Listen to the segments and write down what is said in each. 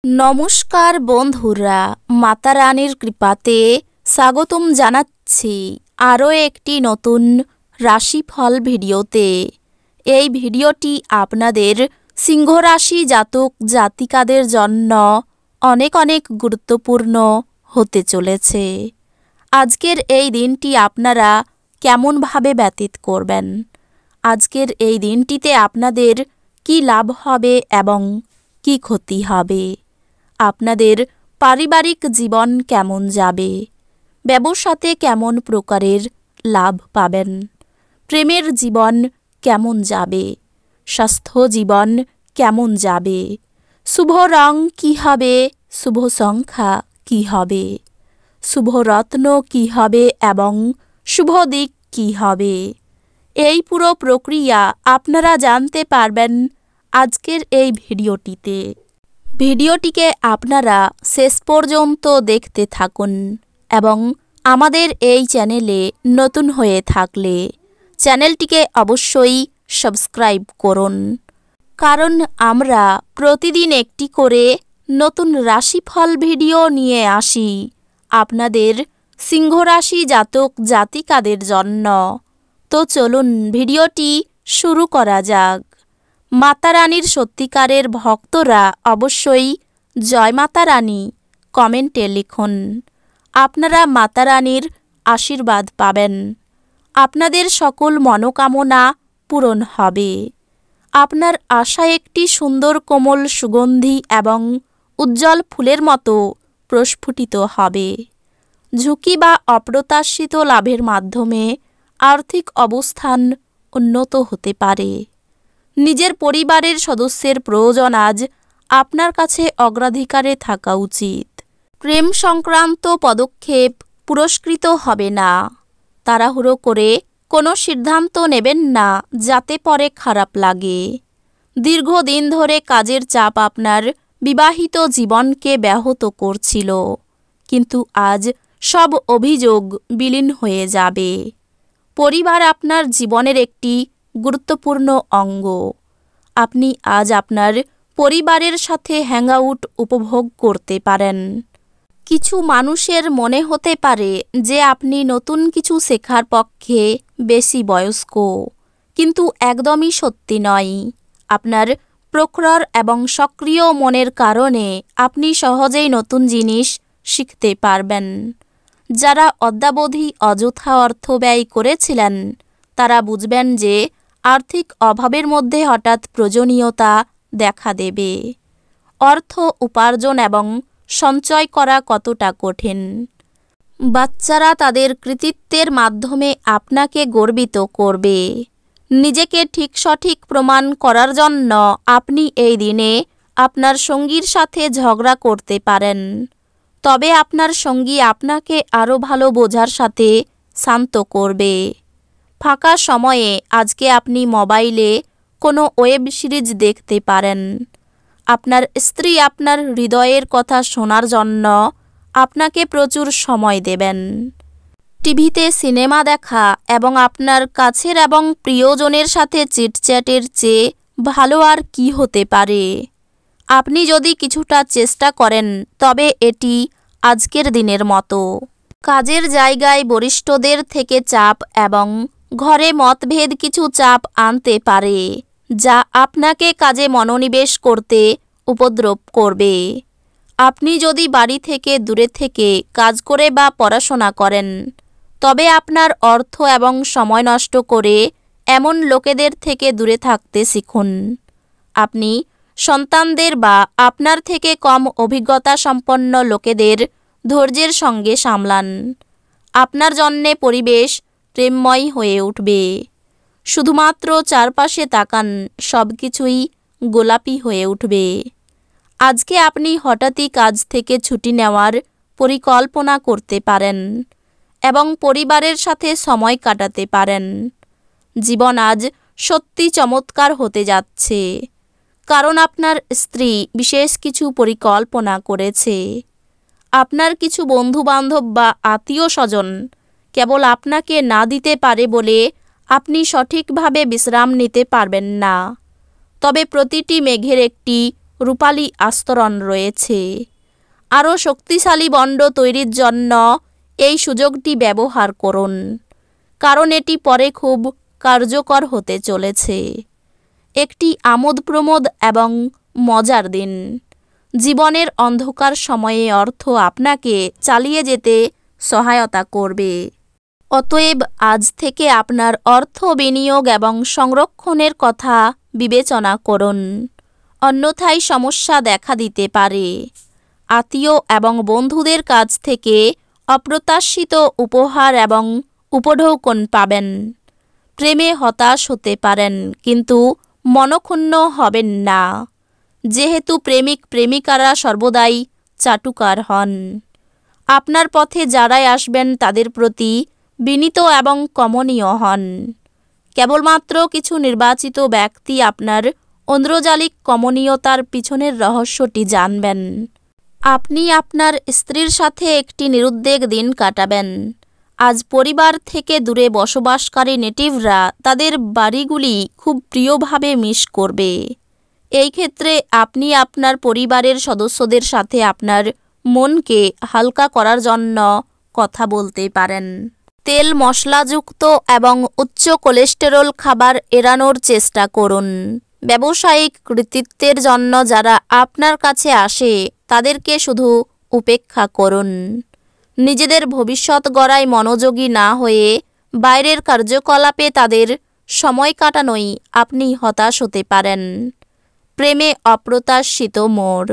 নমস্কার বন্ধুরা, মাতা রানীর কৃপাতে স্বাগতম জানাচ্ছি আরও একটি নতুন রাশিফল ভিডিওতে। এই ভিডিওটি আপনাদের সিংহ রাশি জাতক জাতিকাদের জন্য অনেক অনেক গুরুত্বপূর্ণ হতে চলেছে। আজকের এই দিনটি আপনারা কেমনভাবে ব্যতীত করবেন, আজকের এই দিনটিতে আপনাদের কি লাভ হবে এবং কি ক্ষতি হবে, আপনাদের পারিবারিক জীবন কেমন যাবে, ব্যবসাতে কেমন প্রকারের লাভ পাবেন, প্রেমের জীবন কেমন যাবে, স্বাস্থ্য জীবন কেমন যাবে, শুভ রং কী হবে, শুভ সংখ্যা কী হবে, শুভ রত্ন কী হবে এবং শুভ দিক কী হবে, এই পুরো প্রক্রিয়া আপনারা জানতে পারবেন আজকের এই ভিডিওটিতে। ভিডিওটিকে আপনারা শেষ পর্যন্ত দেখতে থাকুন এবং আমাদের এই চ্যানেলে নতুন হয়ে থাকলে চ্যানেলটিকে অবশ্যই সাবস্ক্রাইব করুন, কারণ আমরা প্রতিদিন একটি করে নতুন রাশিফল ভিডিও নিয়ে আসি আপনাদের সিংহ রাশি জাতক জাতিকাদের জন্য। তো চলুন ভিডিওটি শুরু করা যাক। মাতা রানীর সত্যিকারের ভক্তরা অবশ্যই জয় মাতা রানী কমেন্টে লিখুন। আপনারা মাতা রানীর আশীর্বাদ পাবেন, আপনাদের সকল মনোকামনা পূরণ হবে, আপনার আশা একটি সুন্দর কোমল সুগন্ধি এবং উজ্জ্বল ফুলের মতো প্রস্ফুটিত হবে। ঝুঁকি বা অপ্রত্যাশিত লাভের মাধ্যমে আর্থিক অবস্থান উন্নত হতে পারে। নিজের পরিবারের সদস্যের প্রয়োজন আজ আপনার কাছে অগ্রাধিকারে থাকা উচিত। প্রেম সংক্রান্ত পদক্ষেপ পুরস্কৃত হবে না। তাড়াহুড়ো করে কোনো সিদ্ধান্ত নেবেন না যাতে পরে খারাপ লাগে। দীর্ঘদিন ধরে কাজের চাপ আপনার বিবাহিত জীবনকে ব্যাহত করছিল, কিন্তু আজ সব অভিযোগ বিলীন হয়ে যাবে। পরিবার আপনার জীবনের একটি গুরুত্বপূর্ণ অঙ্গ। আপনি আজ আপনার পরিবারের সাথে হ্যাংআউট উপভোগ করতে পারেন। কিছু মানুষের মনে হতে পারে যে আপনি নতুন কিছু শেখার পক্ষে বেশি বয়স্ক, কিন্তু একদমই সত্যি নয়। আপনার প্রখর এবং সক্রিয় মনের কারণে আপনি সহজেই নতুন জিনিস শিখতে পারবেন। যারা অদ্যাবধি অযথা অর্থ ব্যয় করেছিলেন তারা বুঝবেন যে আর্থিক অভাবের মধ্যে হঠাৎ প্রয়োজনীয়তা দেখা দেবে। অর্থ উপার্জন এবং সঞ্চয় করা কতটা কঠিন। বাচ্চারা তাদের কৃতিত্বের মাধ্যমে আপনাকে গর্বিত করবে। নিজেকে ঠিক সঠিক প্রমাণ করার জন্য আপনি এই দিনে আপনার সঙ্গীর সাথে ঝগড়া করতে পারেন, তবে আপনার সঙ্গী আপনাকে আরও ভালো বোঝার সাথে শান্ত করবে। ফাঁকা সময়ে আজকে আপনি মোবাইলে কোনো ওয়েব সিরিজ দেখতে পারেন। আপনার স্ত্রী আপনার হৃদয়ের কথা শোনার জন্য আপনাকে প্রচুর সময় দেবেন। টিভিতে সিনেমা দেখা এবং আপনার কাছের এবং প্রিয়জনের সাথে চিটচ্যাটের চেয়ে ভালো আর কি হতে পারে। আপনি যদি কিছুটা চেষ্টা করেন তবে এটি আজকের দিনের মতো। কাজের জায়গায় বরিষ্ঠদের থেকে চাপ এবং ঘরে মতভেদ কিছু চাপ আনতে পারে, যা আপনাকে কাজে মনোনিবেশ করতে উপদ্রব করবে। আপনি যদি বাড়ি থেকে দূরে থেকে কাজ করে বা পড়াশোনা করেন তবে আপনার অর্থ এবং সময় নষ্ট করে এমন লোকেদের থেকে দূরে থাকতে শিখুন। আপনি সন্তানদের বা আপনার থেকে কম অভিজ্ঞতা সম্পন্ন লোকেদের ধৈর্যের সঙ্গে সামলান। আপনার জন্যে পরিবেশ প্রেমময় হয়ে উঠবে। শুধুমাত্র চারপাশে তাকান, সব কিছুই গোলাপি হয়ে উঠবে। আজকে আপনি হঠাৎই কাজ থেকে ছুটি নেওয়ার পরিকল্পনা করতে পারেন এবং পরিবারের সাথে সময় কাটাতে পারেন। জীবন আজ সত্যি চমৎকার হতে যাচ্ছে, কারণ আপনার স্ত্রী বিশেষ কিছু পরিকল্পনা করেছে। আপনার কিছু বন্ধুবান্ধব বা আত্মীয় স্বজন কেবল আপনাকে না দিতে পারে বলে আপনি সঠিকভাবে বিশ্রাম নিতে পারবেন না। তবে প্রতিটি মেঘের একটি রূপালী আস্তরণ রয়েছে। আরও শক্তিশালী বন্ড তৈরির জন্য এই সুযোগটি ব্যবহার করুন, কারণ এটি পরে খুব কার্যকর হতে চলেছে। একটি আমোদ প্রমোদ এবং মজার দিন। জীবনের অন্ধকার সময়ে অর্থ আপনাকে চালিয়ে যেতে সহায়তা করবে। অতএব আজ থেকে আপনার অর্থ বিনিয়োগ এবং সংরক্ষণের কথা বিবেচনা করুন, অন্যথায় সমস্যা দেখা দিতে পারে। আত্মীয় এবং বন্ধুদের কাছ থেকে অপ্রত্যাশিত উপহার এবং উপঢৌকন পাবেন। প্রেমে হতাশ হতে পারেন, কিন্তু মনক্ষুণ্ণ হবেন না, যেহেতু প্রেমিক প্রেমিকারা সর্বদাই চাটুকার হন। আপনার পথে যারাই আসবেন তাদের প্রতি বিনীত এবং কমনীয় হন। কেবলমাত্র কিছু নির্বাচিত ব্যক্তি আপনার ঐন্দ্রজালিক কমনীয়তার পিছনের রহস্যটি জানবেন। আপনি আপনার স্ত্রীর সাথে একটি নিরুদ্বেগ দিন কাটাবেন। আজ পরিবার থেকে দূরে বসবাসকারী নেটিভরা তাদের বাড়িগুলি খুব প্রিয়ভাবে মিস করবে। এই ক্ষেত্রে আপনি আপনার পরিবারের সদস্যদের সাথে আপনার মনকে হালকা করার জন্য কথা বলতে পারেন। তেল মশলাযুক্ত এবং উচ্চ কোলেস্টেরল খাবার এড়ানোর চেষ্টা করুন। ব্যবসায়িক কৃতিত্বের জন্য যারা আপনার কাছে আসে তাদেরকে শুধু উপেক্ষা করুন। নিজেদের ভবিষ্যৎ গড়ায় মনোযোগী না হয়ে বাইরের কার্যকলাপে তাদের সময় কাটানোই আপনি হতাশ হতে পারেন। প্রেমে অপ্রত্যাশিত মোড়।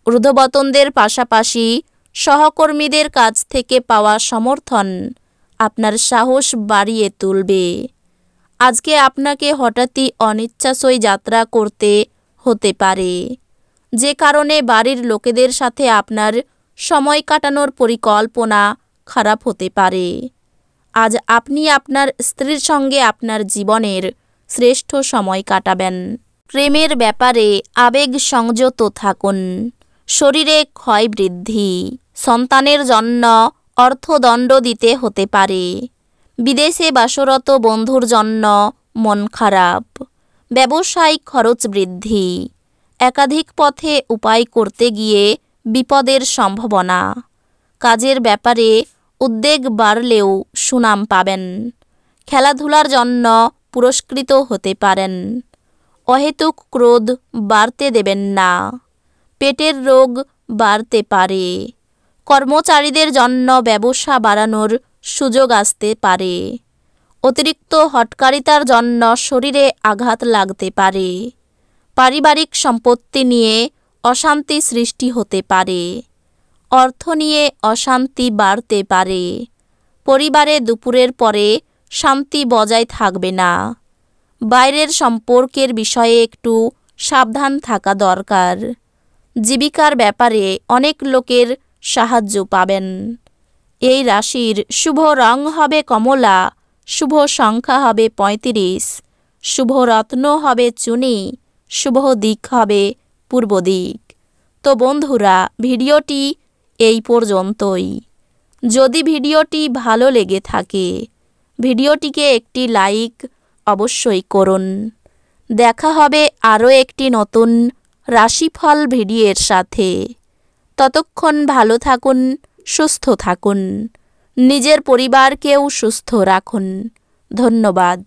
ঊর্ধ্বতনদের পাশাপাশি সহকর্মীদের কাছ থেকে পাওয়া সমর্থন আপনার সাহস বাড়িয়ে তুলবে। আজকে আপনাকে হঠাৎই অনিচ্ছাসই যাত্রা করতে হতে পারে, যে কারণে বাড়ির লোকেদের সাথে আপনার সময় কাটানোর পরিকল্পনা খারাপ হতে পারে। আজ আপনি আপনার স্ত্রীর সঙ্গে আপনার জীবনের শ্রেষ্ঠ সময় কাটাবেন। প্রেমের ব্যাপারে আবেগ সংযত থাকুন। শরীরে ক্ষয় বৃদ্ধি। সন্তানের জন্য অর্থদণ্ড দিতে হতে পারে। বিদেশে বাসরত বন্ধুর জন্য মন খারাপ। ব্যবসায়িক খরচ বৃদ্ধি। একাধিক পথে উপায় করতে গিয়ে বিপদের সম্ভাবনা। কাজের ব্যাপারে উদ্বেগ বাড়লেও সুনাম পাবেন। খেলাধুলার জন্য পুরস্কৃত হতে পারেন। অহেতুক ক্রোধ বাড়তে দেবেন না। পেটের রোগ বাড়তে পারে। কর্মচারীদের জন্য ব্যবসা বাড়ানোর সুযোগ আসতে পারে। অতিরিক্ত হঠকারিতার জন্য শরীরে আঘাত লাগতে পারে। পারিবারিক সম্পত্তি নিয়ে অশান্তি সৃষ্টি হতে পারে। অর্থ নিয়ে অশান্তি বাড়তে পারে। পরিবারে দুপুরের পরে শান্তি বজায় থাকবে না। বাইরের সম্পর্কের বিষয়ে একটু সাবধান থাকা দরকার। জীবিকার ব্যাপারে অনেক লোকের সাহায্য পাবেন। এই রাশির শুভ রং হবে কমলা, শুভ সংখ্যা হবে 35, শুভ রত্ন হবে চুনি, শুভ দিক হবে পূর্ব দিক। তো বন্ধুরা, ভিডিওটি এই পর্যন্তই। যদি ভিডিওটি ভালো লেগে থাকে ভিডিওটিকে একটি লাইক অবশ্যই করুন। দেখা হবে আরও একটি নতুন রাশিফল ভিডিওর সাথে। ততক্ষণ ভালো থাকুন, সুস্থ থাকুন, নিজের পরিবারকেও সুস্থ রাখুন। ধন্যবাদ।